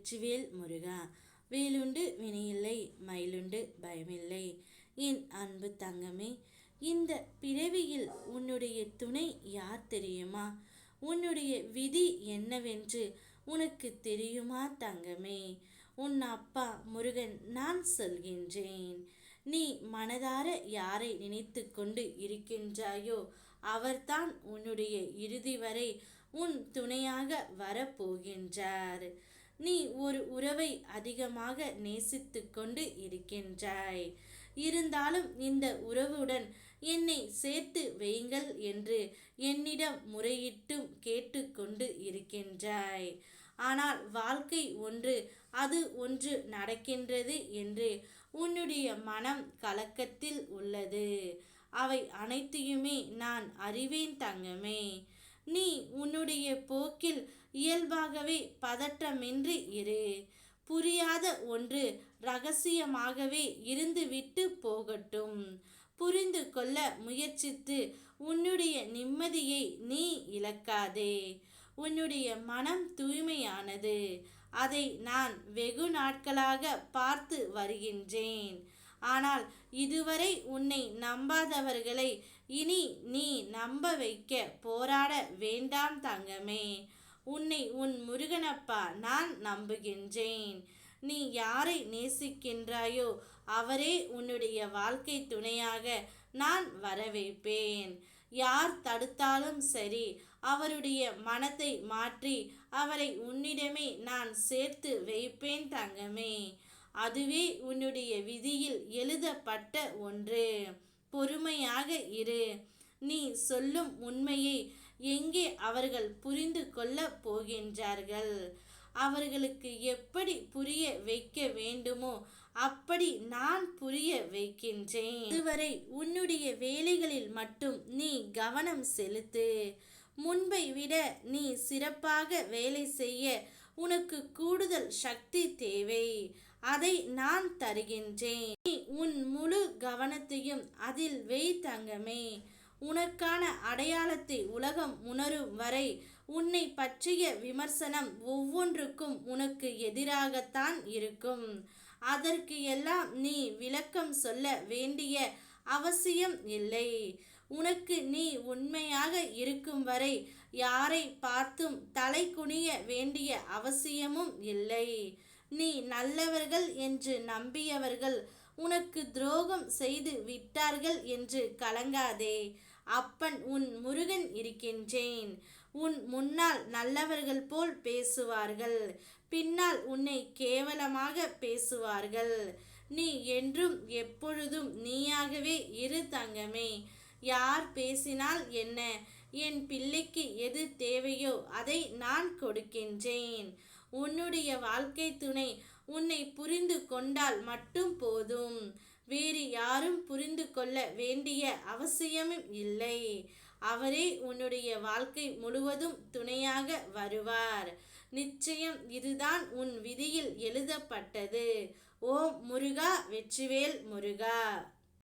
வெற்றிவேல் முருகா. வேலுண்டு வினையில்லை, மயிலுண்டு பயமில்லை. என் அன்பு தங்கமே, இந்த பிறவியில் உன்னுடைய துணை யார் தெரியுமா? உன்னுடைய விதி என்னவென்று உனக்கு தெரியுமா தங்கமே? உன் அப்பா முருகன் நான் சொல்கின்றேன். நீ மனதார யாரை நினைத்து கொண்டு இருக்கின்றாயோ அவர்தான் உன்னுடைய இறுதி வரை உன் துணையாக வரப்போகின்றார். நீ ஒரு உறவை அதிகமாக நேசித்து கொண்டு இருக்கின்றாய். இருந்தாலும் இந்த உறவுடன் என்னை சேர்த்து வையுங்கள் என்று என்னிடம் முறையிட்டும் கேட்டுக்கொண்டு இருக்கின்றாய். ஆனால் வாழ்க்கை ஒன்று, அது ஒன்று நடக்கின்றது என்று உன்னுடைய மனம் கலக்கத்தில் உள்ளது. அவை அனைத்தையுமே நான் அறிவேன் தங்கமே. நீ உன்னுடைய போக்கில் இயல்பாகவே பதற்றமின்றி இரு. புரியாத ஒன்று ரகசியமாகவே இருந்துவிட்டு போகட்டும். புரிந்து கொள்ள முயற்சித்து உன்னுடைய நிம்மதியை நீ இழக்காதே. உன்னுடைய மனம் தூய்மையானது. அதை நான் வெகு நாட்களாக பார்த்து வருகின்றேன். ஆனால் இதுவரை உன்னை நம்பாதவர்களை இனி நீ நம்ப வைக்க போராட வேண்டாம் தங்கமே. உன்னை உன் முருகனப்பா நான் நம்புகின்றேன். நீ யாரை நேசிக்கின்றாயோ அவரே உன்னுடைய வாழ்க்கை துணையாக நான் வரவைப்பேன். யார் தடுத்தாலும் சரி, அவருடைய மனத்தை மாற்றி அவரை உன்னிடமே நான் சேர்த்து வைப்பேன் தங்கமே. அதுவே உன்னுடைய விதியில் எழுதப்பட்ட ஒன்று. பொறுமையாக இரு. நீ சொல்லும் உண்மையை எங்கே அவர்கள் புரிந்து கொள்ள போகின்றார்கள்? அவர்களுக்கு எப்படி புரிய வைக்க வேண்டுமோ அப்படி நான் புரிய வைக்கின்றேன். இதுவரை உன்னுடைய வேலைகளில் மட்டும் நீ கவனம் செலுத்து. முன்பை விட நீ சிறப்பாக வேலை செய்ய உனக்கு கூடுதல் சக்தி தேவை. அதை நான் தருகின்றேன். நீ உன் முழு கவனத்தையும் அதில் வை தங்கமே. உனக்கான அடையாளத்தை உலகம் உணரும் வரை உன்னை பற்றிய விமர்சனம் ஒவ்வொன்றுக்கும் உனக்கு எதிராகத்தான் இருக்கும். அதற்கு எல்லாம் நீ விளக்கம் சொல்ல வேண்டிய அவசியம் இல்லை. உனக்கு நீ உண்மையாக இருக்கும் வரை யாரை பார்த்தும் தலை குனிய வேண்டிய அவசியமும் இல்லை. நீ நல்லவர்கள் என்று நம்பியவர்கள் உனக்கு துரோகம் செய்து விட்டார்கள் என்று கலங்காதே. அப்பன் உன் முருகன் இருக்கின்றேன். உன் முன்னால் நல்லவர்கள் போல் பேசுவார்கள், பின்னால் உன்னை கேவலமாக பேசுவார்கள். நீ என்றும் எப்பொழுதும் நீயாகவே இரு தங்கமே. யார் பேசினால் என்ன? என் பிள்ளைக்கு எது தேவையோ அதை நான் கொடுக்கின்றேன். உன்னுடைய வாழ்க்கை துணை உன்னை புரிந்து கொண்டால் மட்டும் போதும். வேறு யாரும் புரிந்து கொள்ள வேண்டிய அவசியமும் இல்லை. அவரே உன்னுடைய வாழ்க்கை முழுவதும் துணையாக வருவார். நிச்சயம் இதுதான் உன் விதியில் எழுதப்பட்டது. ஓம் முருகா, வெற்றிவேல் முருகா.